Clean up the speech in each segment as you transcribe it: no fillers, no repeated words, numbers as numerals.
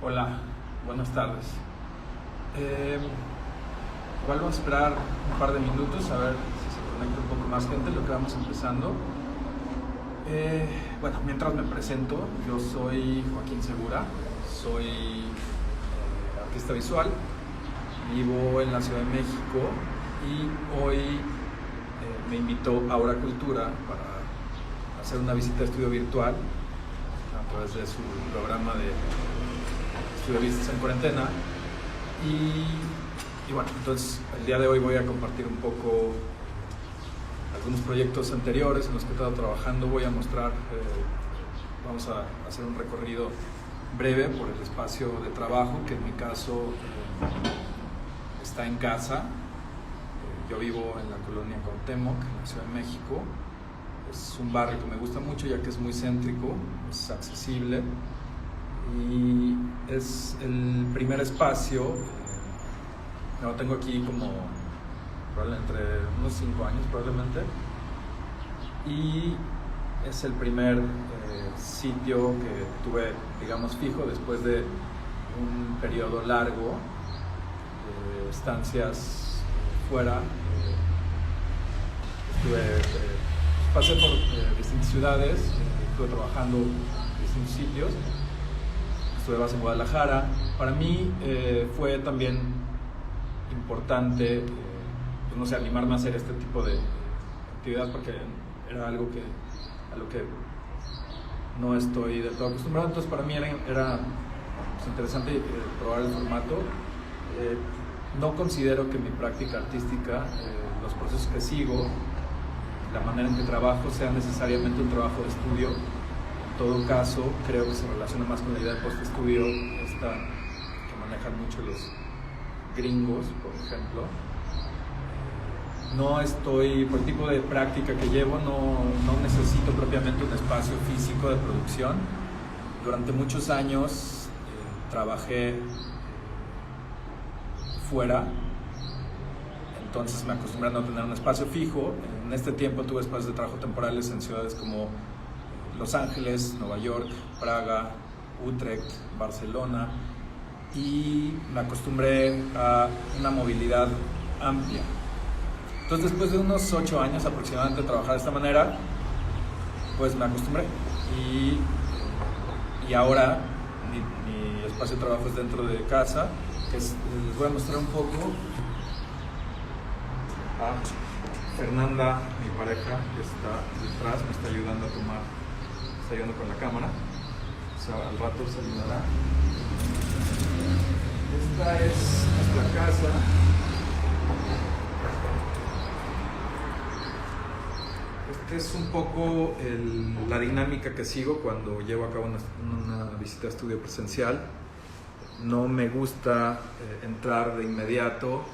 Hola, buenas tardes. Igual vamos a esperar un par de minutos a ver si se conecta un poco más gente, lo que vamos empezando. Bueno, mientras me presento, yo soy Joaquín Segura, soy artista visual, vivo en la Ciudad de México y hoy me invitó Aura Cultura para hacer una visita de estudio virtual a través de su programa de estudio de vistas en cuarentena. Y bueno, entonces el día de hoy voy a compartir un poco algunos proyectos anteriores en los que he estado trabajando. Voy a mostrar, vamos a hacer un recorrido breve por el espacio de trabajo, que en mi caso está en casa. Yo vivo en la colonia Cuauhtémoc, en la Ciudad de México. Es un barrio que me gusta mucho ya que es muy céntrico, es accesible y es el primer espacio. Lo tengo aquí como entre unos 5 años probablemente, y es el primer sitio que tuve, digamos, fijo después de un periodo largo de estancias fuera. Pasé por distintas ciudades, estuve trabajando en distintos sitios, estuve base en Guadalajara. Para mí fue también importante pues no sé, animarme a hacer este tipo de actividad, porque era algo a lo que no estoy del todo acostumbrado. Entonces para mí era pues, interesante probar el formato. No considero que mi práctica artística, los procesos que sigo, la manera en que trabajo sea necesariamente un trabajo de estudio. En todo caso, creo que se relaciona más con la idea de post-estudio, esta que manejan mucho los gringos, por ejemplo. No estoy, por el tipo de práctica que llevo, no necesito propiamente un espacio físico de producción. Durante muchos años trabajé fuera, entonces me acostumbré a no tener un espacio fijo. En este tiempo tuve espacios de trabajo temporales en ciudades como Los Ángeles, Nueva York, Praga, Utrecht, Barcelona, y me acostumbré a una movilidad amplia. Entonces, después de unos 8 años aproximadamente de trabajar de esta manera, pues me acostumbré. Y ahora mi espacio de trabajo es dentro de casa. Les voy a mostrar un poco a Fernanda, mi pareja, que está detrás, me está ayudando está ayudando con la cámara. O sea, al rato se ayudará. Esta es nuestra casa. Esta es un poco la dinámica que sigo cuando llevo a cabo una visita de estudio presencial. No me gusta entrar de inmediato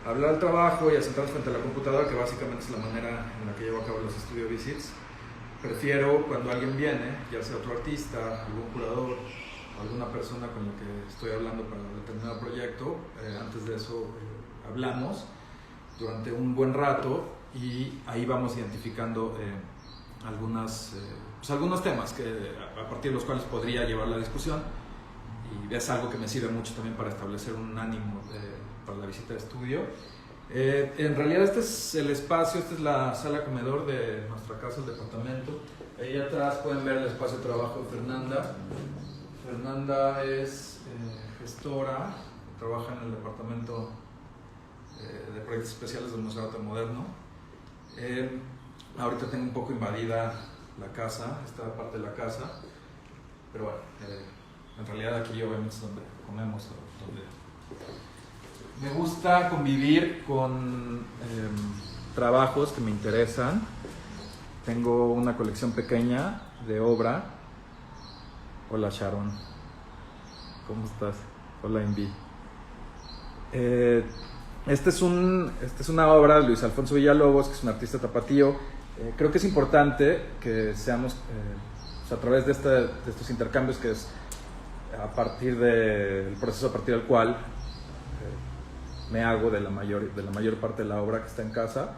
a hablar del trabajo y a sentarnos frente a la computadora, que básicamente es la manera en la que llevo a cabo los estudio visits. Prefiero cuando alguien viene, ya sea otro artista, algún curador, alguna persona con la que estoy hablando para determinado proyecto, antes de eso hablamos durante un buen rato y ahí vamos identificando algunos temas a partir de los cuales podría llevar la discusión, y es algo que me sirve mucho también para establecer un ánimo para la visita de estudio. En realidad este es el espacio, esta es la sala comedor de nuestra casa, el departamento. Ahí atrás pueden ver el espacio de trabajo de Fernanda. Fernanda es gestora, trabaja en el departamento de proyectos especiales del Museo de Arte Moderno. Ahorita tengo un poco invadida la casa, esta parte de la casa, pero bueno, en realidad aquí obviamente es donde comemos, donde me gusta convivir con trabajos que me interesan. Tengo una colección pequeña de obra. Hola Sharon, ¿cómo estás? Hola Invi. Esta es una obra de Luis Alfonso Villalobos, que es un artista tapatío. Creo que es importante que seamos, a través de estos intercambios, que es a partir del proceso a partir del cual me hago de la mayor parte de la obra que está en casa.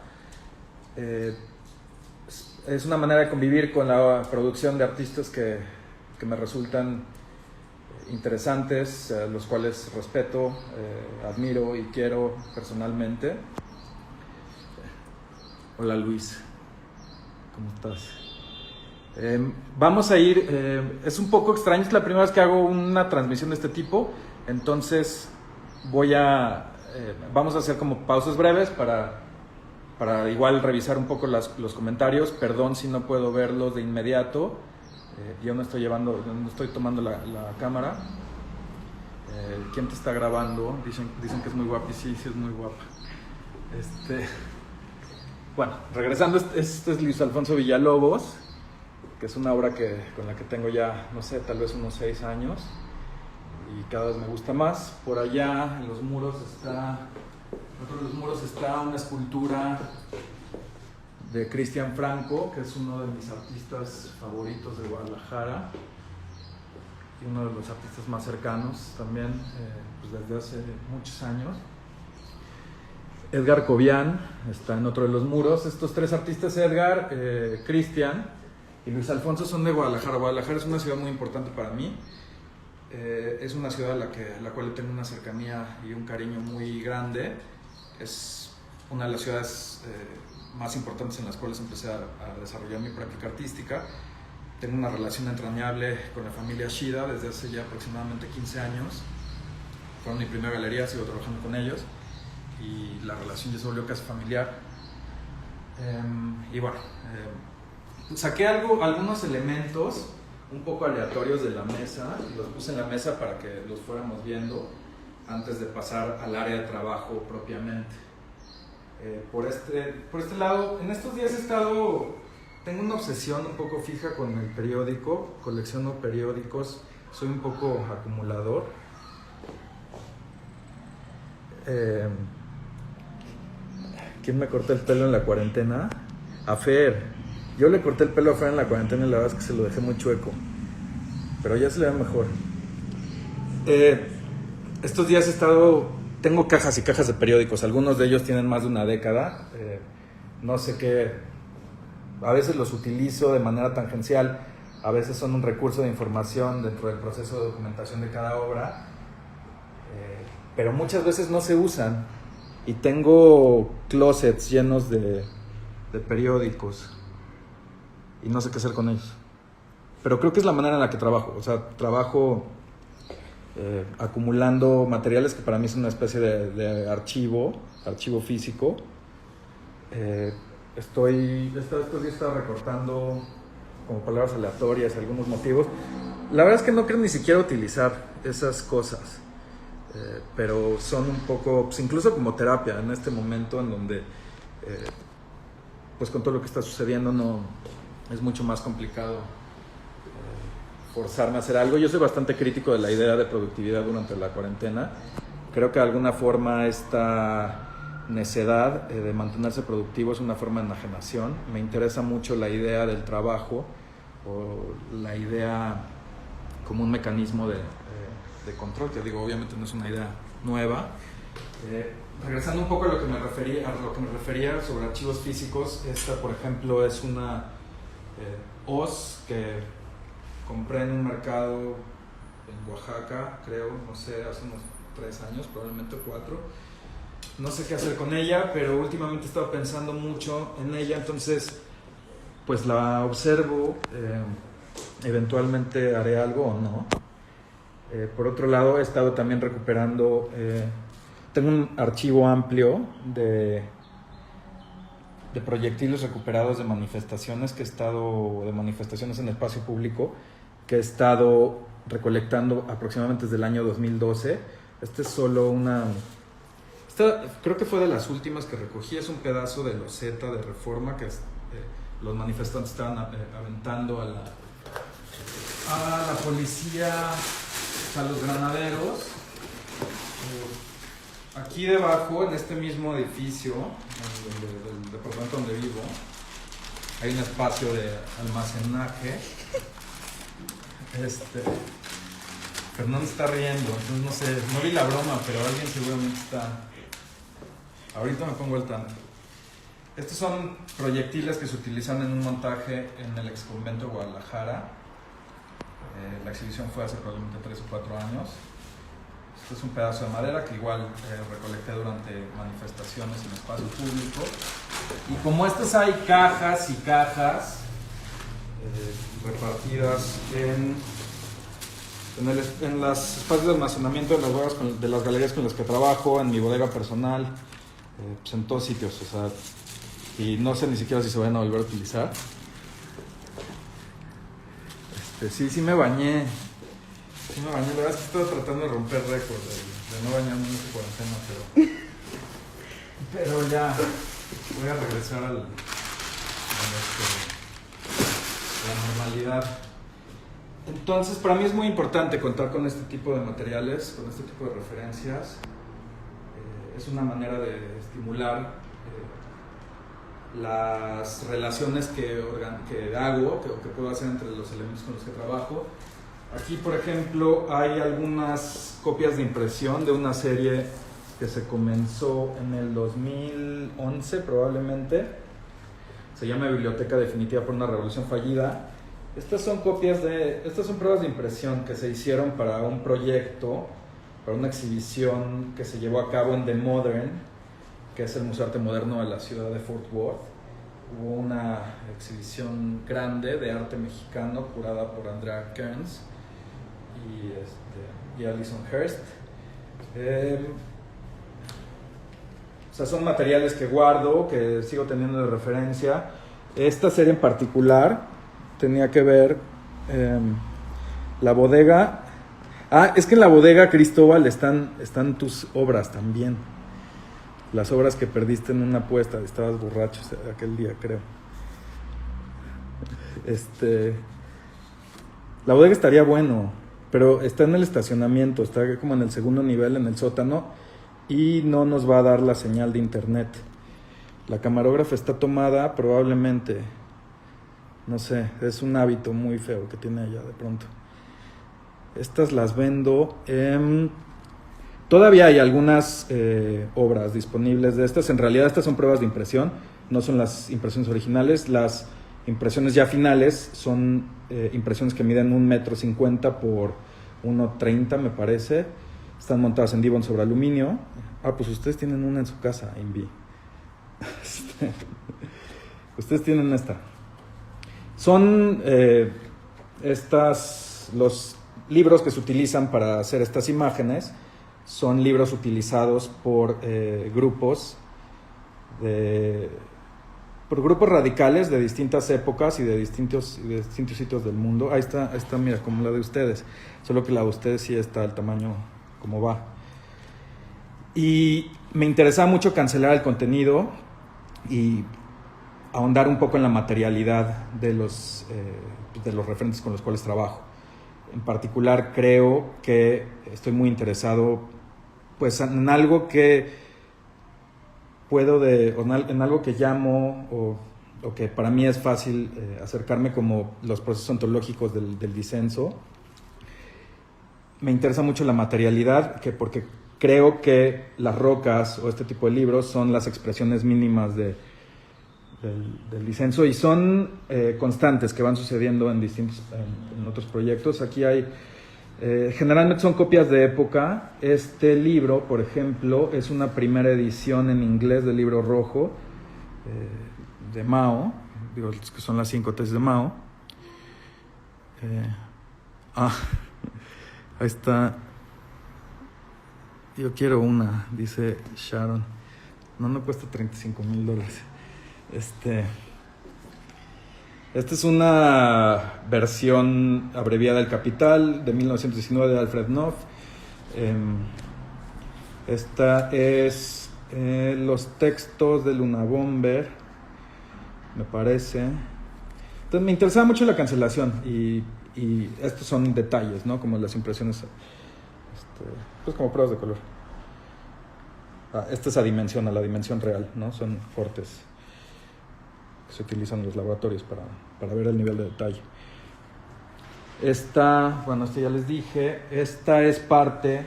Es una manera de convivir con la producción de artistas que me resultan interesantes, los cuales respeto, admiro y quiero personalmente. Hola Luis, ¿cómo estás? Vamos a ir, es un poco extraño, es la primera vez que hago una transmisión de este tipo, entonces vamos a hacer como pausas breves para igual revisar un poco los comentarios. Perdón si no puedo verlos de inmediato, yo no estoy tomando la cámara. ¿Quién te está grabando? Dicen que es muy guapa, y sí es muy guapa. Bueno, regresando, este es Luis Alfonso Villalobos, que es una obra con la que tengo ya, no sé, tal vez unos 6 años, y cada vez me gusta más. Por allá, en los muros está una escultura de Cristian Franco, que es uno de mis artistas favoritos de Guadalajara, y uno de los artistas más cercanos también, pues desde hace muchos años. Edgar Cobian está en otro de los muros. Estos 3 artistas, Edgar, Cristian y Luis Alfonso, son de Guadalajara. Guadalajara es una ciudad muy importante para mí. Es una ciudad a la cual le tengo una cercanía y un cariño muy grande. Es una de las ciudades más importantes en las cuales empecé a desarrollar mi práctica artística. Tengo una relación entrañable con la familia Shida desde hace ya aproximadamente 15 años. Fueron mi primera galería, sigo trabajando con ellos, y la relación ya se volvió casi familiar. Y bueno, saqué algunos elementos un poco aleatorios de la mesa y los puse en la mesa para que los fuéramos viendo antes de pasar al área de trabajo propiamente. Por este lado, en estos días tengo una obsesión un poco fija con el periódico, colecciono periódicos, soy un poco acumulador. ¿Quién me cortó el pelo en la cuarentena? A Fer. Yo le corté el pelo a Fer en la cuarentena y la verdad es que se lo dejé muy chueco, pero ya se le ve mejor. Estos días tengo cajas y cajas de periódicos, algunos de ellos tienen más de una década. No sé qué, a veces los utilizo de manera tangencial, a veces son un recurso de información dentro del proceso de documentación de cada obra, pero muchas veces no se usan, y tengo closets llenos de periódicos y no sé qué hacer con ellos. Pero creo que es la manera en la que trabajo. O sea, trabajo acumulando materiales que para mí es una especie de archivo físico. Estos días estaba recortando como palabras aleatorias, algunos motivos. La verdad es que no creo ni siquiera utilizar esas cosas, pero son un poco, pues incluso como terapia en este momento en donde, pues con todo lo que está sucediendo, no es mucho más complicado forzarme a hacer algo. Yo soy bastante crítico de la idea de productividad durante la cuarentena. Creo que de alguna forma esta necedad de mantenerse productivo es una forma de enajenación. Me interesa mucho la idea del trabajo, o la idea como un mecanismo de control, que digo, obviamente no es una idea nueva. Regresando un poco a lo que me refería sobre archivos físicos, esta por ejemplo es una hoz que compré en un mercado en Oaxaca, creo, no sé, hace unos 3 años, probablemente 4. No sé qué hacer con ella, pero últimamente he estado pensando mucho en ella, entonces pues la observo, eventualmente haré algo o no. Por otro lado, he estado también recuperando, tengo un archivo amplio de proyectiles recuperados de manifestaciones de manifestaciones en el espacio público, que he estado recolectando aproximadamente desde el año 2012. Este es solo creo que fue de las últimas que recogí. Es un pedazo de loseta de Reforma que los manifestantes estaban aventando a la policía, a los granaderos. Aquí debajo, en este mismo edificio del departamento donde vivo, hay un espacio de almacenaje. Fernando está riendo, entonces no sé, no vi la broma, pero alguien seguramente está. Ahorita me pongo al tanto. Estos son proyectiles que se utilizan en un montaje en el exconvento de Guadalajara. La exhibición fue hace probablemente 3 o 4 años. Este es un pedazo de madera que igual recolecté durante manifestaciones en espacio público. Y como estas hay cajas y cajas repartidas en los espacios de almacenamiento de las galerías con las que trabajo, en mi bodega personal, pues en todos sitios, o sea, y no sé ni siquiera si se van a volver a utilizar. Sí me bañé. La verdad es que estoy tratando de romper récord, de no bañarme en esta cuarentena, pero ya voy a regresar a la normalidad. Entonces, para mí es muy importante contar con este tipo de materiales, con este tipo de referencias. Es una manera de estimular las relaciones que hago, que puedo hacer entre los elementos con los que trabajo. Aquí, por ejemplo, hay algunas copias de impresión de una serie que se comenzó en el 2011 probablemente. Se llama Biblioteca Definitiva por una Revolución Fallida. Estas son pruebas de impresión que se hicieron para un proyecto, para una exhibición que se llevó a cabo en The Modern, que es el Museo de Arte Moderno de la ciudad de Fort Worth. Hubo una exhibición grande de arte mexicano curada por Andrea Kearns y Alison Hurst. O sea, son materiales que guardo, que sigo teniendo de referencia. Esta serie en particular tenía que ver la bodega. Es que en la bodega, Cristóbal, están tus obras también. Las obras que perdiste en una apuesta. Estabas borracho aquel día, creo. La bodega estaría bueno, pero está en el estacionamiento, está como en el segundo nivel, en el sótano, y no nos va a dar la señal de internet. La camarógrafa está tomada, probablemente. No sé, es un hábito muy feo que tiene ella de pronto. Estas las vendo. Todavía hay algunas obras disponibles de estas. En realidad estas son pruebas de impresión, no son las impresiones originales. Las impresiones ya finales son impresiones que miden 1,50 m por 1,30 m, me parece. Están montadas en Dibond sobre aluminio. Pues ustedes tienen una en su casa, Invi. Ustedes tienen esta. Son los libros que se utilizan para hacer estas imágenes. Son libros utilizados por grupos radicales de distintas épocas y de distintos sitios del mundo. Ahí está, mira, como la de ustedes, solo que la de ustedes sí está al tamaño como va. Y me interesaba mucho cancelar el contenido y ahondar un poco en la materialidad de los referentes con los cuales trabajo. En particular, creo que estoy muy interesado pues en algo que en algo que llamo o que para mí es fácil acercarme, como los procesos ontológicos del disenso. Me interesa mucho la materialidad, porque creo que las rocas o este tipo de libros son las expresiones mínimas del disenso y son constantes que van sucediendo en otros proyectos. Aquí hay generalmente son copias de época. Este libro, por ejemplo, es una primera edición en inglés del Libro Rojo de Mao, que son las 5 tesis de Mao. Ahí está. Yo quiero una, dice Sharon. No cuesta $35,000. Esta es una versión abreviada del Capital de 1919 de Alfred Knopf. Esta es los textos de Lunabomber, me parece. Entonces me interesaba mucho la cancelación y estos son detalles, ¿no? Como las impresiones, pues como pruebas de color. Esta es a la dimensión real, ¿no? Son cortes que se utilizan en los laboratorios para ver el nivel de detalle. Esta ya les dije. Esta es parte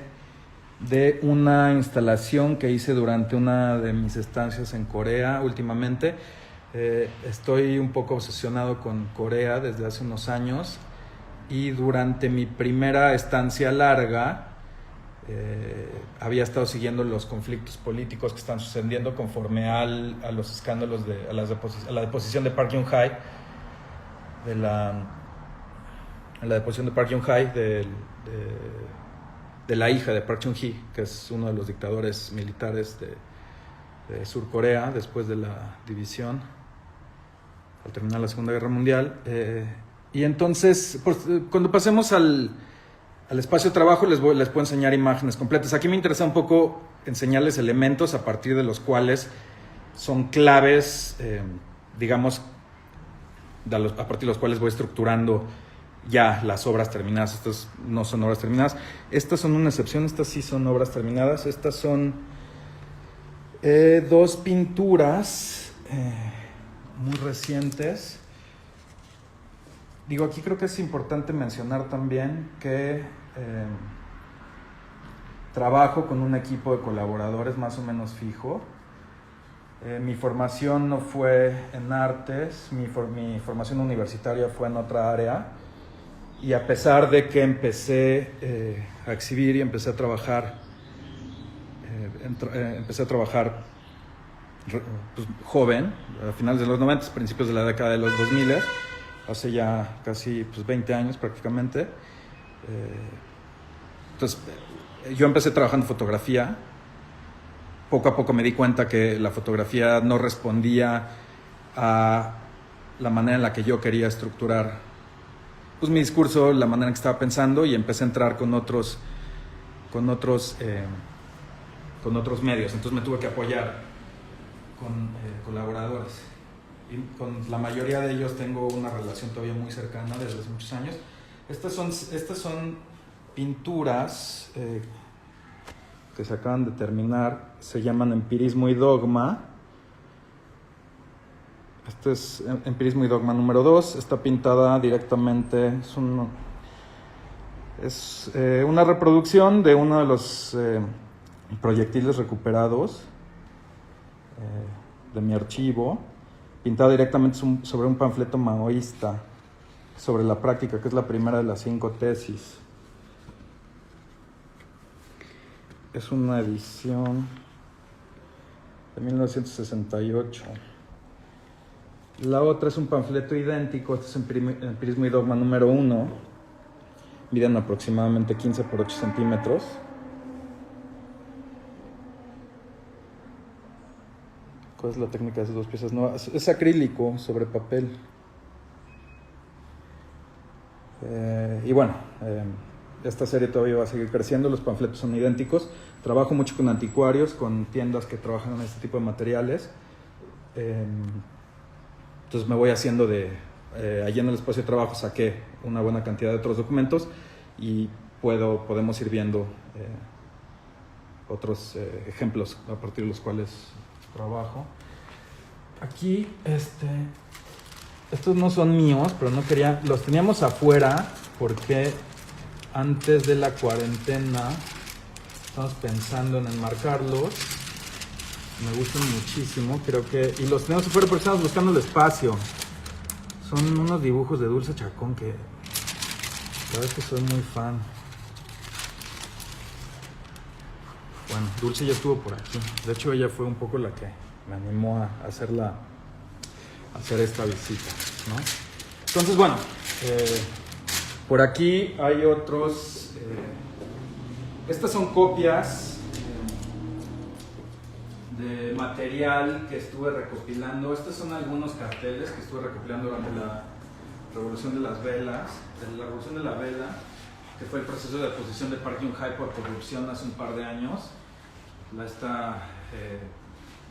de una instalación que hice durante una de mis estancias en Corea últimamente. Estoy un poco obsesionado con Corea desde hace unos años y durante mi primera estancia larga había estado siguiendo los conflictos políticos que están sucediendo conforme a los escándalos a la deposición de Park Geun-hye, la deposición de Park Geun-hye de la hija de Park Chung-hee, que es uno de los dictadores militares de Sur Corea después de la división al terminar la Segunda Guerra Mundial. Y entonces, pues, cuando pasemos al espacio de trabajo les puedo enseñar imágenes completas. Aquí me interesa un poco enseñarles elementos a partir de los cuales son claves, digamos, a partir de los cuales voy estructurando ya las obras terminadas. Estas no son obras terminadas. Estas son una excepción, estas sí son obras terminadas. Estas son 2 pinturas muy recientes. Digo, aquí creo que es importante mencionar también que trabajo con un equipo de colaboradores más o menos fijo. Mi formación no fue en artes, mi formación universitaria fue en otra área, y a pesar de que empecé a exhibir y empecé a trabajar pues, joven, a finales de los 90, principios de la década de los 2000, hace ya casi 20 años prácticamente. Entonces, yo empecé trabajando en fotografía. Poco a poco me di cuenta que la fotografía no respondía a la manera en la que yo quería estructurar pues, mi discurso, la manera en que estaba pensando, y empecé a entrar con otros medios. Entonces me tuve que apoyar con colaboradores. Y con la mayoría de ellos tengo una relación todavía muy cercana desde hace muchos años. Estas son pinturas que se acaban de terminar, se llaman Empirismo y Dogma. Este es Empirismo y Dogma número 2, está pintada directamente, es una reproducción de uno de los proyectiles recuperados de mi archivo, pintada directamente sobre un panfleto maoísta sobre la práctica, que es la primera de las 5 tesis. Es una edición de 1968. La otra es un panfleto idéntico, este es Empirismo y Dogma número 1. Miden aproximadamente 15 por 8 centímetros. ¿Cuál es la técnica de esas 2 piezas? No, es acrílico sobre papel. Y bueno, esta serie todavía va a seguir creciendo, los panfletos son idénticos. Trabajo mucho con anticuarios, con tiendas que trabajan en este tipo de materiales. Entonces me voy haciendo allí en el espacio de trabajo saqué una buena cantidad de otros documentos y podemos ir viendo otros ejemplos a partir de los cuales trabajo. Aquí, estos no son míos, pero no quería, los teníamos afuera porque antes de la cuarentena estamos pensando en enmarcarlos. Me gustan muchísimo, creo que, y los tenemos afuera porque estamos buscando el espacio. Son unos dibujos de Dulce Chacón que la verdad es que soy muy fan. Bueno, Dulce ya estuvo por aquí. De hecho, ella fue un poco la que me animó a hacer esta visita, ¿no? Entonces, bueno, por aquí hay otros. Estas son copias de material que estuve recopilando. Estos son algunos carteles que estuve recopilando durante la Revolución de las Velas, la Revolución de la Vela, que fue el proceso de deposición de Park Geun-hye por corrupción hace un par de años. Esta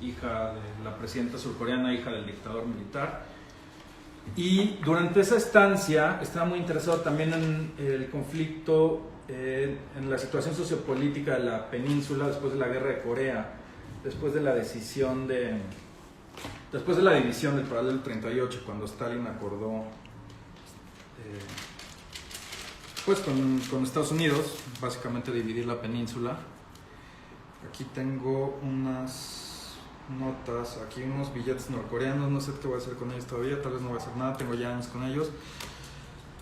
hija de la presidenta surcoreana, hija del dictador militar. Y durante esa estancia estaba muy interesado también en el conflicto, en la situación sociopolítica de la península después de la guerra de Corea, después de la división del Paralelo 38, cuando Stalin acordó pues con Estados Unidos, básicamente dividir la península. Aquí tengo unas notas, aquí unos billetes norcoreanos, no sé qué voy a hacer con ellos todavía, tal vez no voy a hacer nada, tengo ya años con ellos.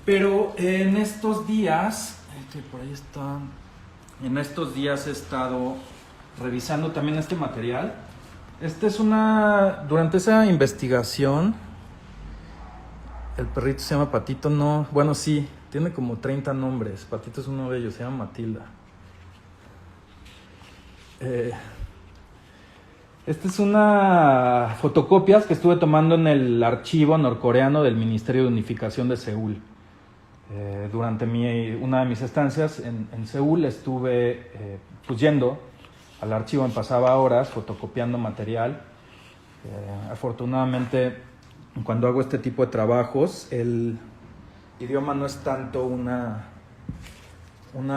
Pero en estos días, que por ahí está, en estos días he estado revisando también este material. Durante esa investigación, el perrito se llama Patito, no, bueno sí, tiene como 30 nombres, Patito es uno de ellos, se llama Matilda. Esta es una fotocopias que estuve tomando en el archivo norcoreano del Ministerio de Unificación de Seúl. Durante una de mis estancias en Seúl estuve yendo al archivo, me pasaba horas fotocopiando material. Afortunadamente, cuando hago este tipo de trabajos, el idioma no es tanto una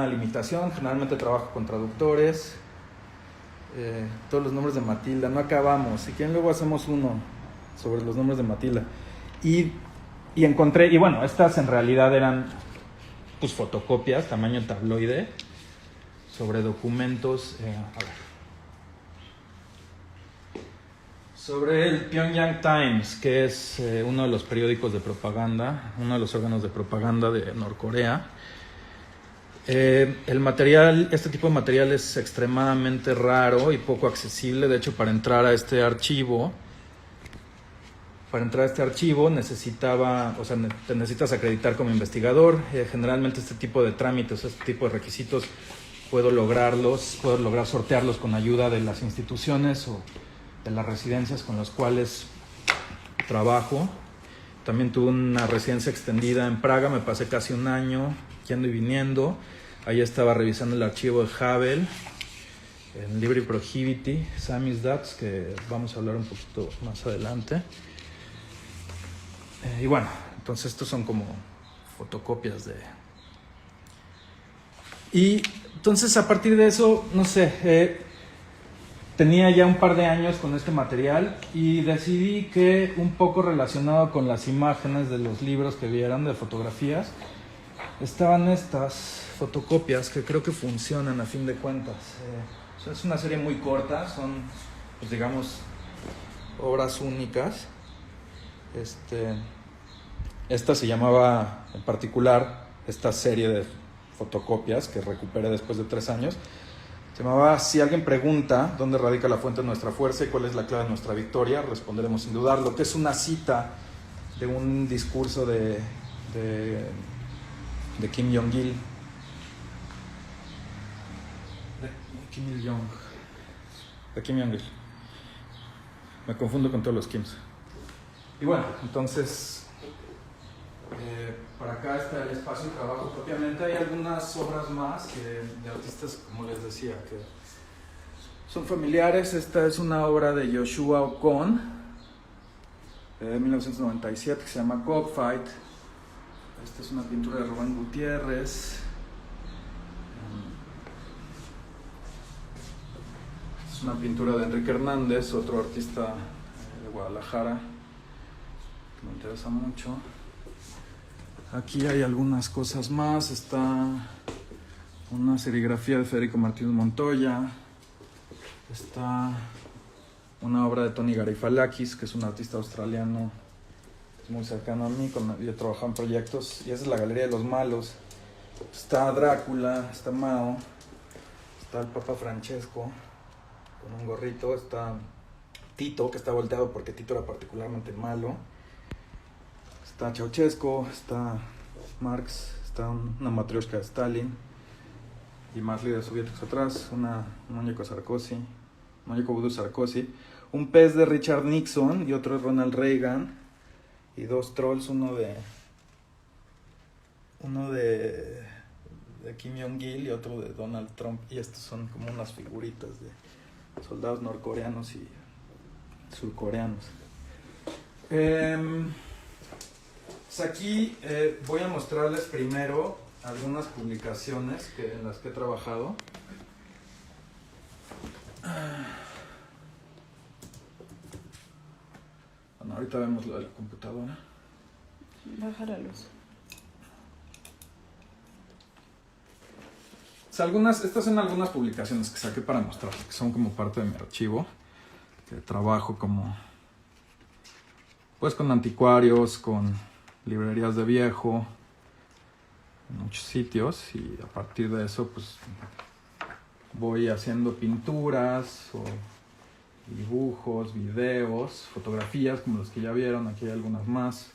limitación. Generalmente trabajo con traductores. Todos los nombres de Matilda, no acabamos. Si quieren, luego hacemos uno sobre los nombres de Matilda. Y encontré, y bueno, estas en realidad eran pues fotocopias, tamaño tabloide, sobre documentos, sobre el Pyongyang Times, que es uno de los periódicos de propaganda, uno de los órganos de propaganda de Norcorea. El material, este tipo de material es extremadamente raro y poco accesible. De hecho, para entrar a este archivo te necesitas acreditar como investigador. Generalmente este tipo de trámites, este tipo de requisitos, puedo lograr sortearlos con ayuda de las instituciones o de las residencias con las cuales trabajo. También tuve una residencia extendida en Praga, me pasé casi un año yendo y viniendo. Ahí estaba revisando el archivo de Havel, en Libre Prohibity, Samizdat, que vamos a hablar un poquito más adelante. Y bueno, entonces estos son como fotocopias de... Y entonces a partir de eso, no sé, tenía ya un par de años con este material y decidí que un poco relacionado con las imágenes de los libros que vieran de fotografías, estaban estas fotocopias que creo que funcionan a fin de cuentas. Es una serie muy corta, son, pues digamos, obras únicas. Esta se llamaba, en particular, esta serie de fotocopias que recuperé después de 3 años, se llamaba Si alguien pregunta dónde radica la fuente de nuestra fuerza y cuál es la clave de nuestra victoria, responderemos sin dudarlo, que es una cita de un discurso de Kim Jong-il. De Kim Jong-il. Me confundo con todos los Kims. Y bueno, entonces, por acá está el espacio de trabajo propiamente. Hay algunas obras más de artistas, como les decía, que son familiares. Esta es una obra de Joshua Ocon, de 1997, que se llama Cockfight. Esta es una pintura de Rubén Gutiérrez. Es una pintura de Enrique Hernández, otro artista de Guadalajara, que me interesa mucho. Aquí hay algunas cosas más. Está una serigrafía de Federico Martínez Montoya. Está una obra de Tony Garifalakis, que es un artista australiano que es muy cercano a mí. Yo he trabajado en proyectos, y esa es la Galería de los Malos. Está Drácula, está Mao, está el Papa Francesco con un gorrito, está Tito, que está volteado porque Tito era particularmente malo. Está Ceausescu, está Marx, está una matrioshka de Stalin y más líderes soviéticos atrás, un muñeco Sarkozy, un muñeco vudú Sarkozy, un pez de Richard Nixon y otro de Ronald Reagan, y 2 trolls, uno de Kim Jong-il y otro de Donald Trump, y estos son como unas figuritas de soldados norcoreanos y surcoreanos. Pues aquí voy a mostrarles primero algunas publicaciones en las que he trabajado. Bueno, ahorita vemos lo de la computadora. Baja la luz. Estas son algunas publicaciones que saqué para mostrarles, que son como parte de mi archivo, que trabajo pues con anticuarios, con librerías de viejo, en muchos sitios, y a partir de eso pues voy haciendo pinturas o dibujos, videos, fotografías como los que ya vieron. Aquí hay algunas más.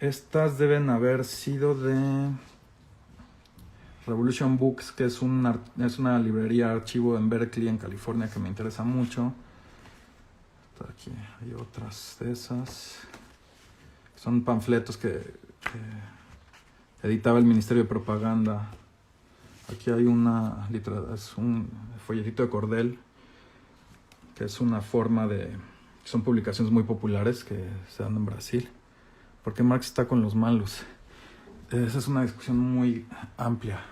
Estas deben haber sido de Revolution Books, que es una librería archivo en Berkeley, en California, que me interesa mucho. Aquí hay otras de esas. Son panfletos que editaba el Ministerio de Propaganda. Aquí hay es un folletito de cordel, que es una forma de... Son publicaciones muy populares que se dan en Brasil. ¿Por qué Marx está con los malos? Esa es una discusión muy amplia.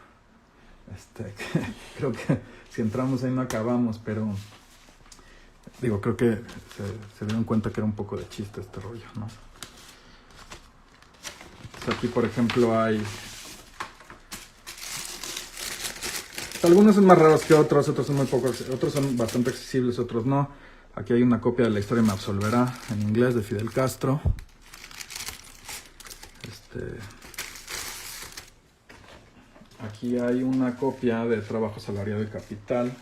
Creo que si entramos ahí no acabamos, pero creo que se dieron cuenta que era un poco de chiste este rollo, ¿no? Entonces aquí, por ejemplo, hay... Algunos son más raros que otros son muy pocos, otros son bastante accesibles, otros no. Aquí hay una copia de La historia me absolverá, en inglés, de Fidel Castro. Aquí hay una copia de Trabajo Salariado y Capital.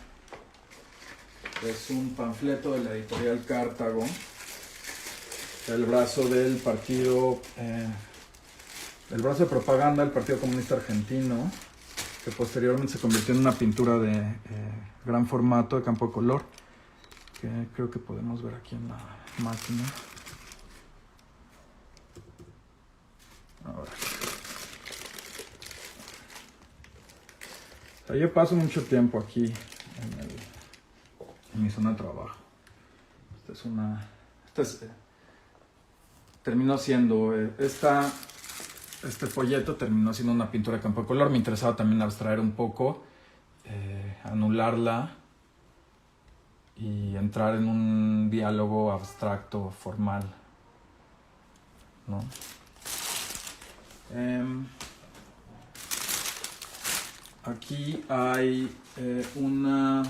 Es un panfleto de la editorial Cartago, el brazo del partido, el brazo de propaganda del Partido Comunista Argentino, que posteriormente se convirtió en una pintura de gran formato, de campo de color, que creo que podemos ver aquí en la máquina. Ahora. Yo paso mucho tiempo aquí en mi zona de trabajo. Terminó siendo, este folleto terminó siendo una pintura de campo de color. Me interesaba también abstraer un poco, anularla y entrar en un diálogo abstracto, formal, ¿no? Aquí hay una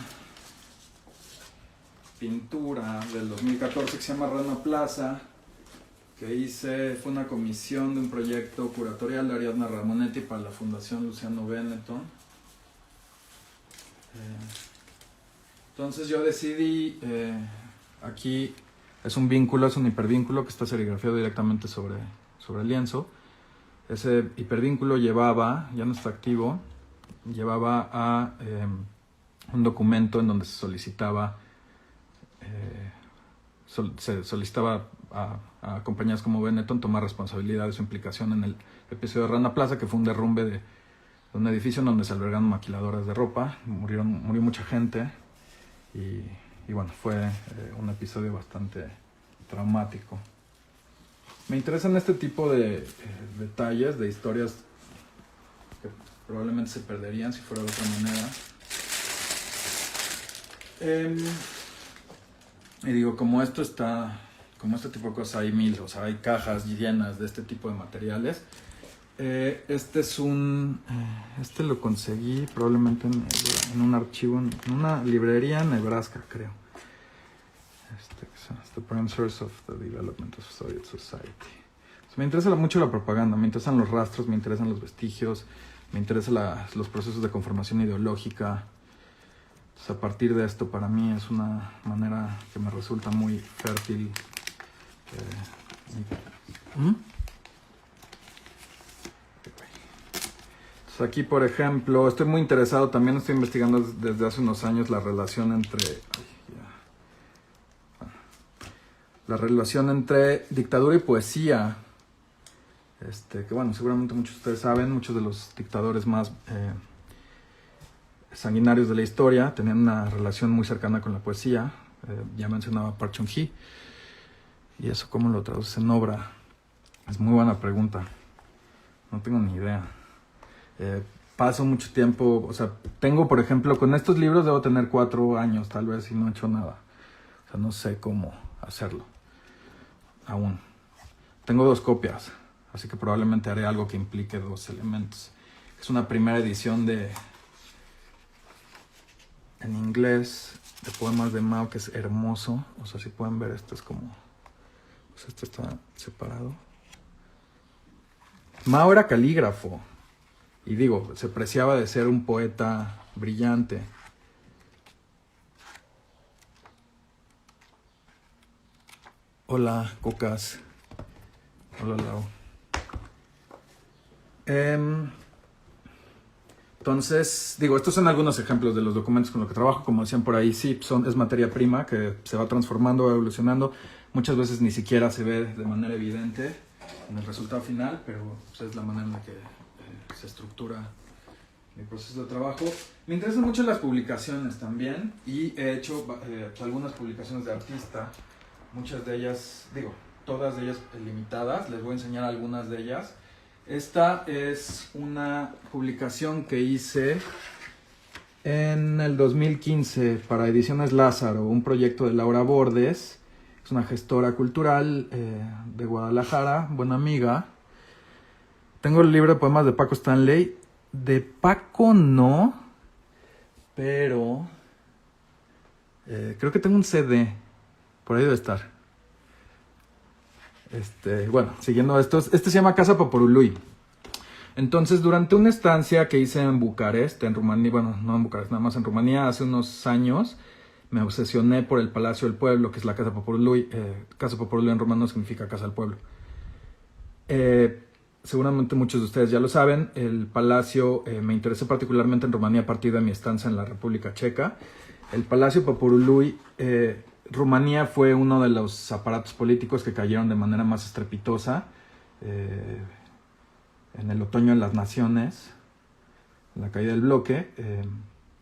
pintura del 2014 que se llama Rana Plaza, que fue una comisión de un proyecto curatorial de Ariadna Ramonetti para la Fundación Luciano Benetton. Entonces yo decidí, aquí es un vínculo, es un hipervínculo que está serigrafiado directamente sobre el lienzo. Ese hipervínculo llevaba, ya no está activo, llevaba a un documento en donde se solicitaba a compañías como Benetton tomar responsabilidad de su implicación en el episodio de Rana Plaza, que fue un derrumbe de un edificio en donde se albergaban maquiladoras de ropa. Murió mucha gente y bueno, fue un episodio bastante traumático. Me interesan este tipo de detalles, de historias que probablemente se perderían si fuera de otra manera. Y como este tipo de cosas, hay mil, o sea, hay cajas llenas de este tipo de materiales. Este lo conseguí probablemente en un archivo, en una librería en Nebraska, creo. The Prime Source of the Development of Soviet Society. Me interesa mucho la propaganda, me interesan los rastros, me interesan los vestigios, me interesan los procesos de conformación ideológica. Entonces, a partir de esto, para mí es una manera que me resulta muy fértil. Entonces, aquí, por ejemplo, estoy muy interesado, también estoy investigando desde hace unos años la relación entre dictadura y poesía. Que bueno, seguramente muchos de ustedes saben, muchos de los dictadores más sanguinarios de la historia tenían una relación muy cercana con la poesía. Ya mencionaba Park Chung-hee. ¿Y eso cómo lo traduces en obra? Es muy buena pregunta. No tengo ni idea. Paso mucho tiempo, o sea, tengo, por ejemplo, con estos libros debo tener 4 años tal vez y no he hecho nada. O sea, no sé cómo hacerlo aún. Tengo 2 copias, así que probablemente haré algo que implique 2 elementos. Es una primera edición en inglés de poemas de Mao, que es hermoso. O sea, si pueden ver, esto es como... Pues esto está separado. Mao era calígrafo. Y digo, se preciaba de ser un poeta brillante. Hola, Cocas. Hola, Lau. Entonces, digo, estos son algunos ejemplos de los documentos con los que trabajo. Como decían por ahí, sí, es materia prima que se va transformando, va evolucionando. Muchas veces ni siquiera se ve de manera evidente en el resultado final, pero pues, es la manera en la que se estructura mi proceso de trabajo. Me interesan mucho las publicaciones también y he hecho algunas publicaciones de artista, muchas de ellas, digo, todas de ellas limitadas. Les voy a enseñar algunas de ellas. Esta es una publicación que hice en el 2015 para Ediciones Lázaro, un proyecto de Laura Bordes. Es una gestora cultural de Guadalajara, buena amiga. Tengo el libro de poemas de Paco Stanley. De Paco no, pero creo que tengo un CD. Por ahí debe estar. Bueno, siguiendo estos. Este se llama Casa Poporului. Entonces, durante una estancia que hice en Bucarest, en Rumanía, bueno, no en Bucarest, nada más en Rumanía, hace unos años, me obsesioné por el Palacio del Pueblo, que es la Casa Poporului. Casa Poporului en rumano significa Casa del Pueblo. Seguramente muchos de ustedes ya lo saben, el palacio me interesó particularmente en Rumanía a partir de mi estancia en la República Checa. El Palacio Poporului, Rumanía fue uno de los aparatos políticos que cayeron de manera más estrepitosa en el otoño de las naciones, la caída del bloque.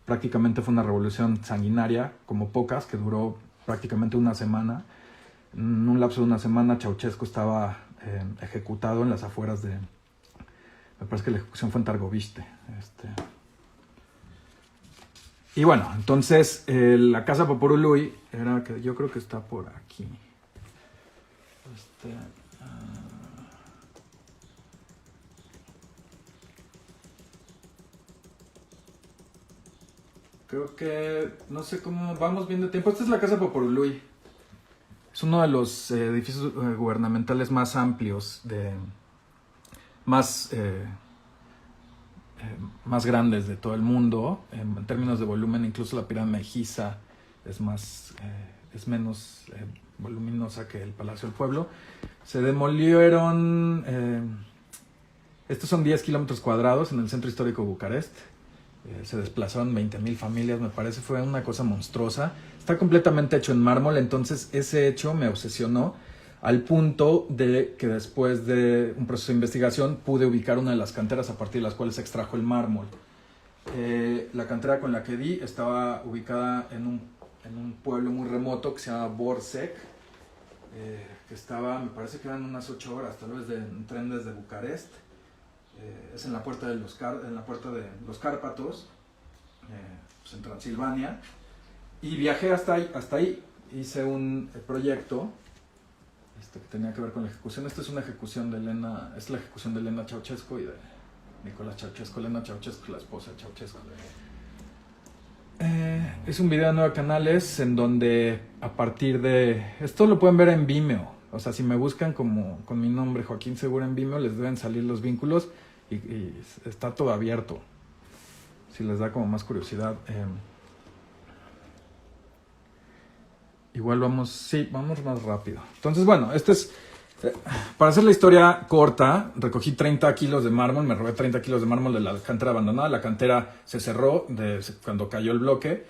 Prácticamente fue una revolución sanguinaria, como pocas, que duró prácticamente una semana. En un lapso de una semana, Ceausescu estaba ejecutado en las afueras de... Me parece que la ejecución fue en Târgoviște. Y bueno, entonces la Casa Poporului era que yo creo que está por aquí. Creo que no sé cómo vamos viendo tiempo. Esta es la Casa Poporului. Es uno de los edificios gubernamentales más amplios, más grandes de todo el mundo. En términos de volumen, incluso la pirámide de Giza es menos voluminosa que el Palacio del Pueblo. Se demolieron, estos son 10 kilómetros cuadrados en el centro histórico de Bucarest. Se desplazaron 20,000 familias, me parece, fue una cosa monstruosa. Está completamente hecho en mármol, entonces ese hecho me obsesionó al punto de que después de un proceso de investigación pude ubicar una de las canteras a partir de las cuales se extrajo el mármol. La cantera con la que di estaba ubicada en un pueblo muy remoto que se llama Borsec, que estaba, me parece que eran unas 8 horas, tal vez en tren desde Bucarest. Es en la puerta de los Cárpatos, pues en Transilvania, y viajé hasta ahí. Hice un proyecto que tenía que ver con la ejecución. Esta es una ejecución de Elena, es la ejecución de Elena Ceausescu y de Nicolás Ceausescu. Elena Ceausescu, la esposa de Ceausescu. Es un video de 9 canales en donde a partir de... Esto lo pueden ver en Vimeo. O sea, si me buscan como con mi nombre, Joaquín Segura, en Vimeo, les deben salir los vínculos y está todo abierto. Si les da como más curiosidad. Igual vamos más rápido. Entonces, bueno, para hacer la historia corta, recogí 30 kilos de mármol, me robé 30 kilos de mármol de la cantera abandonada. La cantera se cerró cuando cayó el bloque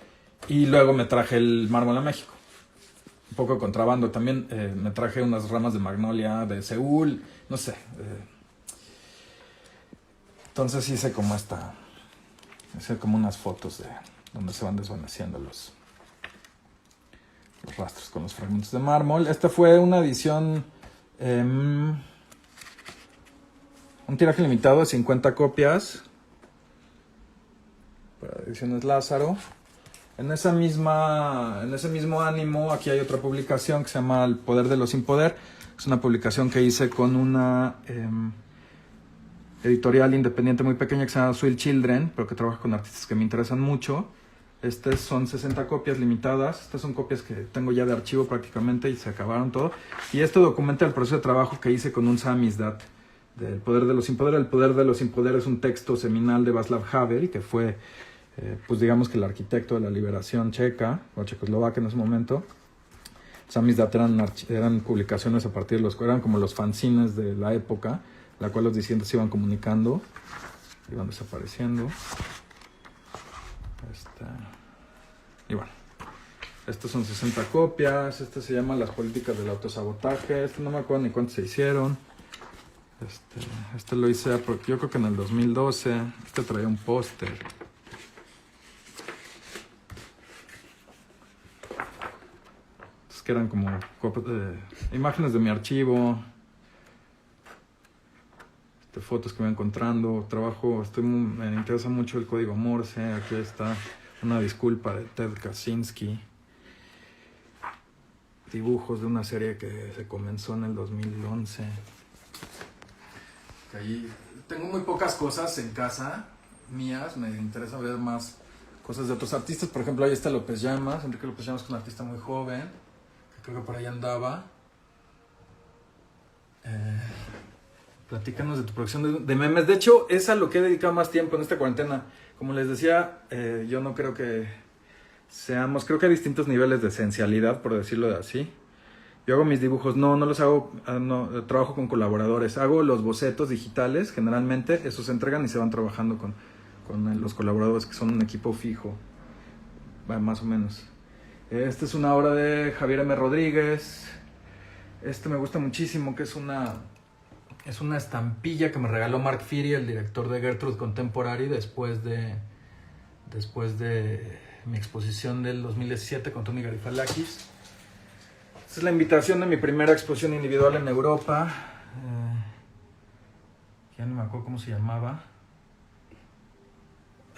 y luego me traje el mármol a México. Un poco de contrabando también. Me traje unas ramas de magnolia de Seúl, no sé. Entonces hice como unas fotos de donde se van desvaneciendo los rastros con los fragmentos de mármol. Esta fue una edición, un tiraje limitado de 50 copias para Ediciones Lázaro. En ese mismo ánimo, aquí hay otra publicación que se llama El Poder de lo Sin Poder. Es una publicación que hice con una editorial independiente muy pequeña que se llama Sweet Children, pero que trabaja con artistas que me interesan mucho. Estas son 60 copias limitadas. Estas son copias que tengo ya de archivo prácticamente y se acabaron todo. Y esto documenta el proceso de trabajo que hice con un samizdat. del Poder de los Sin Poder. El Poder de los Sin Poder es un texto seminal de Václav Havel, que fue, pues digamos que el arquitecto de la liberación checa, o checoslovaca en ese momento. Samizdat eran publicaciones a partir de eran como los fanzines de la época, la cual los disidentes se iban comunicando, iban desapareciendo. Y bueno, estos son 60 copias. Este se llama Las políticas del autosabotaje. No me acuerdo ni cuántos se hicieron. Este lo hice yo creo que en el 2012. Este traía un póster. Estos que eran como imágenes de mi archivo. Fotos que me voy encontrando. Me interesa mucho el código Morse. Aquí está una disculpa de Ted Kaczynski. Dibujos de una serie que se comenzó en el 2011. Ahí tengo muy pocas cosas en casa mías. Me interesa ver más cosas de otros artistas. Por ejemplo, ahí está López Llamas. Enrique López Llamas es un artista muy joven, que creo que por ahí andaba. Platícanos de tu producción de memes. De hecho, es a lo que he dedicado más tiempo en esta cuarentena. Como les decía, yo no creo que creo que hay distintos niveles de esencialidad, por decirlo así. Yo hago mis dibujos, no los hago, trabajo con colaboradores. Hago los bocetos digitales, generalmente, esos se entregan y se van trabajando con los colaboradores, que son un equipo fijo, más o menos. Esta es una obra de Javier M. Rodríguez. Me gusta muchísimo, que es una estampilla que me regaló Mark Feary, el director de Gertrude Contemporary, después de mi exposición del 2017 con Tony Garifalakis. Esta es la invitación de mi primera exposición individual en Europa. Ya no me acuerdo cómo se llamaba.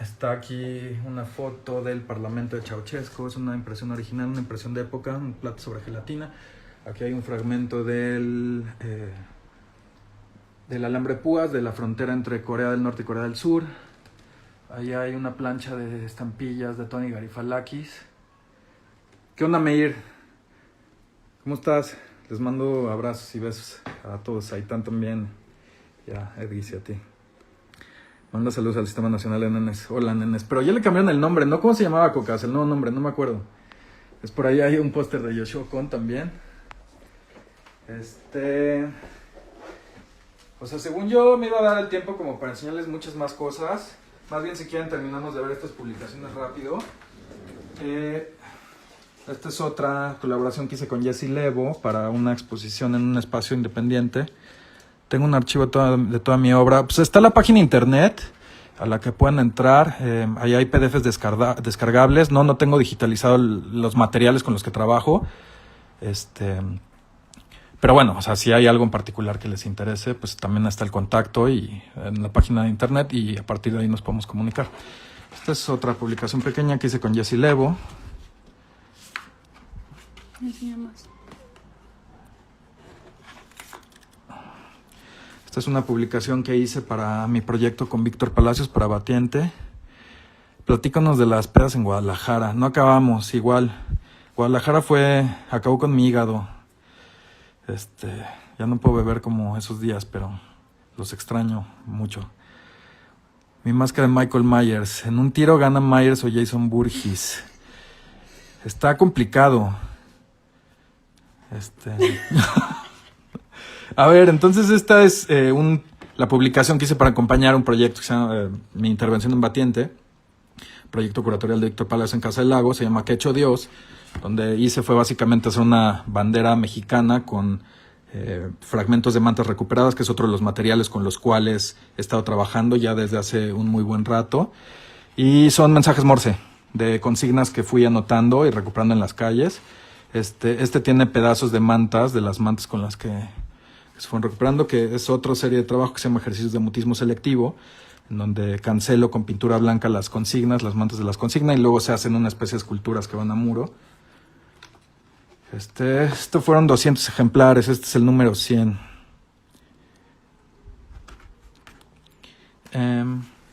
Está aquí una foto del Parlamento de Ceausescu. Es una impresión original, una impresión de época, un plato sobre gelatina. Aquí hay un fragmento del alambre púas de la frontera entre Corea del Norte y Corea del Sur. Ahí hay una plancha de estampillas de Tony Garifalakis. ¿Qué onda, Meir? ¿Cómo estás? Les mando abrazos y besos a todos. Aitán también. Ya, Edguise, a ti. Manda saludos al Sistema Nacional de Nenes. Hola, nenes. Pero ya le cambiaron el nombre, ¿no? ¿Cómo se llamaba, Cocas? El nuevo nombre, no me acuerdo. Es por ahí, hay un póster de Yoshua Kon también. O sea, según yo me iba a dar el tiempo como para enseñarles muchas más cosas. Más bien, si quieren, terminamos de ver estas publicaciones rápido. Esta es otra colaboración que hice con Jesse Levo para una exposición en un espacio independiente. Tengo un archivo de toda mi obra. Pues está la página internet a la que pueden entrar. Ahí hay PDFs descargables. No tengo digitalizado los materiales con los que trabajo. Pero bueno, o sea, si hay algo en particular que les interese, pues también está el contacto y en la página de internet, y a partir de ahí nos podemos comunicar. Esta es otra publicación pequeña que hice con Jesse Levo. Me enseña más. Esta es una publicación que hice para mi proyecto con Víctor Palacios para Batiente. Platícanos de las pedas en Guadalajara. No acabamos, igual. Guadalajara acabó con mi hígado. Ya no puedo beber como esos días, pero los extraño mucho. Mi máscara de Michael Myers. En un tiro gana Myers o Jason Voorhees. Está complicado. A ver, entonces esta es la publicación que hice para acompañar un proyecto que se llama Mi Intervención en Batiente. Proyecto curatorial de Víctor Palacios en Casa del Lago. Se llama ¿Qué hecho Dios? Donde hice fue básicamente hacer una bandera mexicana con fragmentos de mantas recuperadas, que es otro de los materiales con los cuales he estado trabajando ya desde hace un muy buen rato. Y son mensajes Morse de consignas que fui anotando y recuperando en las calles. Este tiene pedazos de mantas, de las mantas con las que se fueron recuperando, que es otra serie de trabajo que se llama Ejercicios de Mutismo Selectivo, en donde cancelo con pintura blanca las consignas, las mantas de las consignas, y luego se hacen una especie de esculturas que van a muro. Esto fueron 200 ejemplares, este es el número 100.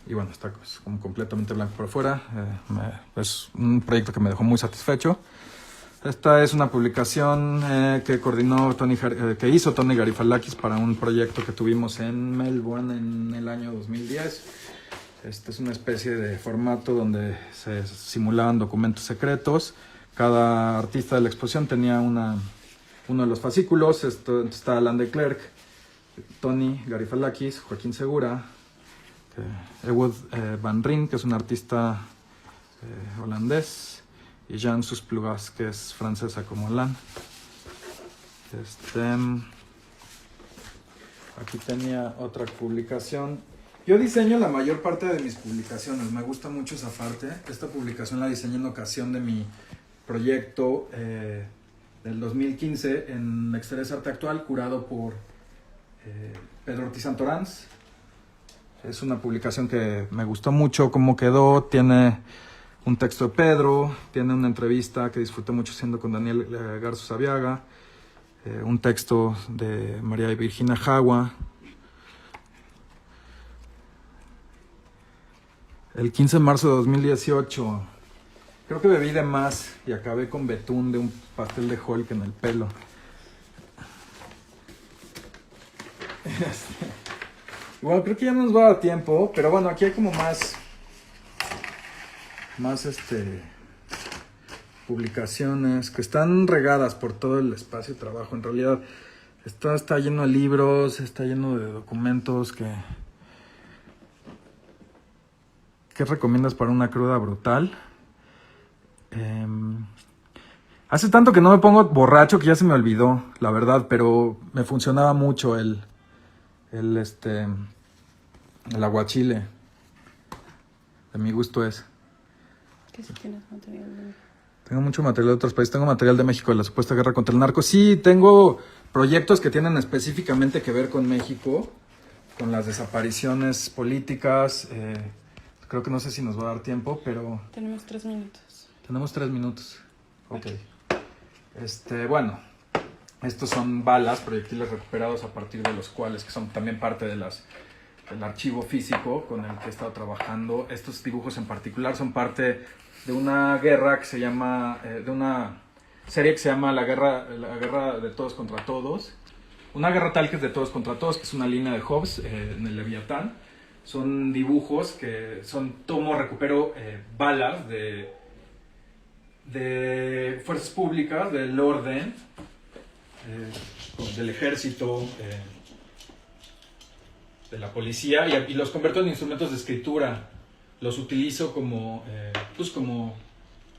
Y bueno, está como completamente blanco por fuera. Es un proyecto que me dejó muy satisfecho. Esta es una publicación que coordinó que hizo Tony Garifalakis para un proyecto que tuvimos en Melbourne en el año 2010. Este es una especie de formato donde se simulaban documentos secretos. Cada artista de la exposición tenía uno de los fascículos. Está Alain de Klerk, Tony Garifalakis, Joaquín Segura, Ewout van Rijn, que es un artista holandés, y Jean Susplugas, que es francesa como Alain. Aquí tenía otra publicación. Yo diseño la mayor parte de mis publicaciones, me gusta mucho esa parte. Esta publicación la diseñé en ocasión de mi proyecto del 2015 en Exterés Arte Actual, curado por Pedro Ortiz Santoranz. Es una publicación que me gustó mucho cómo quedó. Tiene un texto de Pedro, tiene una entrevista que disfruté mucho haciendo con Daniel Garzos Aviaga, un texto de María Virginia Jagua. El 15 de marzo de 2018, creo que bebí de más y acabé con betún de un pastel de Hulk en el pelo. Bueno, creo que ya no nos va a dar tiempo, pero bueno, aquí hay como más publicaciones que están regadas por todo el espacio de trabajo. En realidad, esto está lleno de libros, está lleno de documentos ¿Qué recomiendas para una cruda brutal? Hace tanto que no me pongo borracho que ya se me olvidó, la verdad, pero me funcionaba mucho el aguachile. De mi gusto es. ¿Qué si tienes material de... Tengo mucho material de otros países. Tengo material de México, de la supuesta guerra contra el narco. Sí, tengo proyectos que tienen específicamente que ver con México, con las desapariciones políticas. Creo que no sé si nos va a dar tiempo, pero... Tenemos 3 minutos. Tenemos 3 minutos. Ok. Bueno, estos son balas, proyectiles recuperados a partir de los cuales, que son también parte del archivo físico con el que he estado trabajando. Estos dibujos en particular son parte de una guerra que se llama, de una serie que se llama la guerra de todos contra todos. Una guerra tal que es de todos contra todos, que es una línea de Hobbes en el Leviatán. Son dibujos que recupero balas de fuerzas públicas, del orden, del ejército, de la policía, y los convierto en instrumentos de escritura. Los utilizo como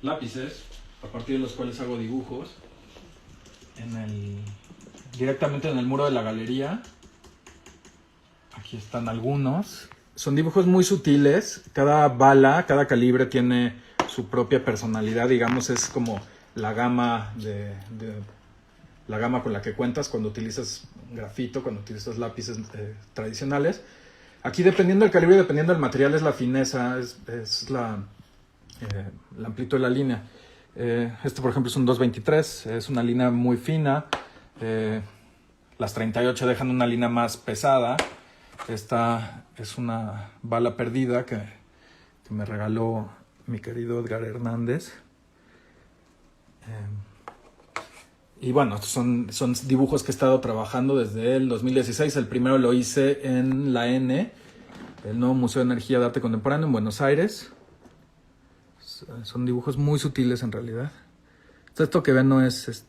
lápices, a partir de los cuales hago dibujos directamente en el muro de la galería. Aquí están algunos. Son dibujos muy sutiles. Cada bala, cada calibre tiene su propia personalidad. Digamos, es como la gama la gama con la que cuentas cuando utilizas grafito, cuando utilizas lápices tradicionales. Aquí, dependiendo del calibre, dependiendo del material, es la fineza, es la amplitud de la línea. Por ejemplo, es un 223, es una línea muy fina. Las 38 dejan una línea más pesada. Esta es una bala perdida que me regaló mi querido Edgar Hernández. Y bueno, son dibujos que he estado trabajando desde el 2016. El primero lo hice en la N, el nuevo Museo de Energía de Arte Contemporáneo en Buenos Aires. Son dibujos muy sutiles en realidad. Esto que ven no es,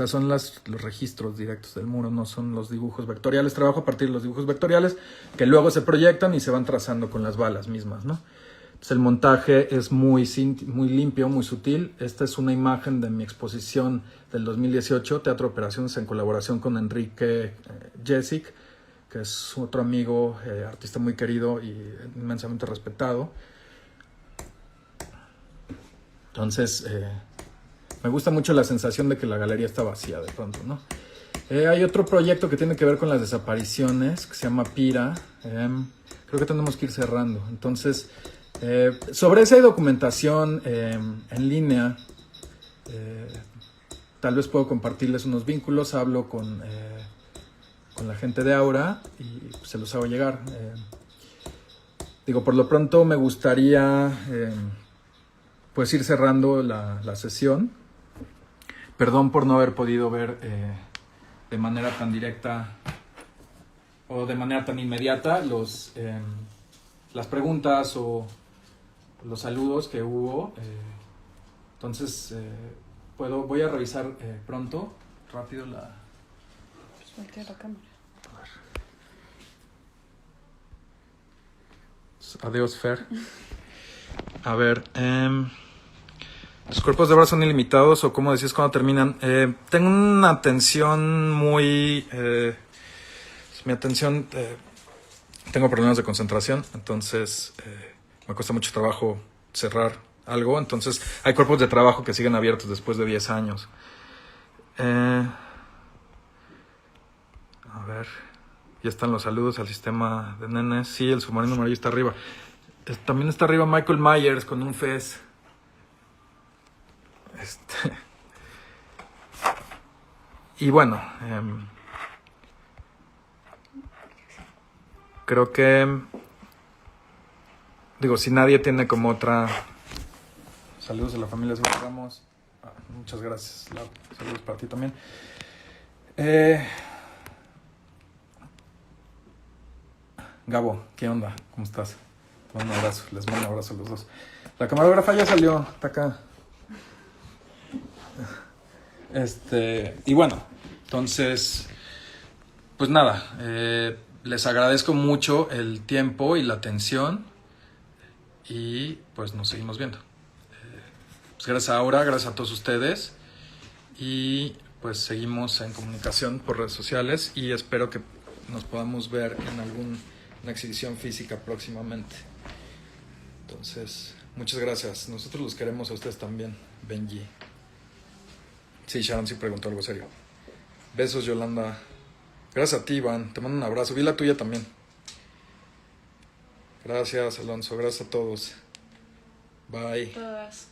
son los registros directos del muro, no son los dibujos vectoriales. Trabajo a partir de los dibujos vectoriales que luego se proyectan y se van trazando con las balas mismas, ¿no? Entonces el montaje es muy limpio, muy sutil. Esta es una imagen de mi exposición del 2018, Teatro de Operaciones, en colaboración con Enrique Jessic, que es otro amigo, artista muy querido y inmensamente respetado. Entonces, me gusta mucho la sensación de que la galería está vacía de pronto, ¿no? Hay otro proyecto que tiene que ver con las desapariciones, que se llama Pira. Creo que tenemos que ir cerrando. Entonces, sobre esa documentación en línea, tal vez puedo compartirles unos vínculos. Hablo con la gente de Aura y se los hago llegar. Por lo pronto me gustaría pues ir cerrando la sesión. Perdón por no haber podido ver de manera tan directa o de manera tan inmediata las preguntas o los saludos que hubo. Entonces, voy a revisar pronto, rápido Pues voltea la cámara. Adiós, Fer. A ver, ¿los cuerpos de obra son ilimitados o cómo decías cuando terminan? Tengo una atención muy... mi atención... tengo problemas de concentración, entonces me cuesta mucho trabajo cerrar algo. Entonces hay cuerpos de trabajo que siguen abiertos después de 10 años. A ver, ya están los saludos al sistema de nenes. Sí, el submarino amarillo está arriba. También está arriba Michael Myers con un fez. Y bueno, creo que, digo, si nadie tiene como otra... Saludos a la familia Silva Ramos. Muchas gracias, Lau. Saludos para ti también. Gabo, ¿qué onda? ¿Cómo estás? Te mando un abrazo, les mando un abrazo a los dos. La camarógrafa ya salió, está acá. Y bueno, entonces, pues nada, les agradezco mucho el tiempo y la atención y pues nos seguimos viendo. Pues gracias a Aura, gracias a todos ustedes y pues seguimos en comunicación por redes sociales y espero que nos podamos ver en alguna exhibición física próximamente. Entonces, muchas gracias. Nosotros los queremos a ustedes también, Benji. Sí, Sharon sí preguntó algo serio. Besos, Yolanda. Gracias a ti, Iván. Te mando un abrazo. Vi la tuya también. Gracias, Alonso. Gracias a todos. Bye. Todas.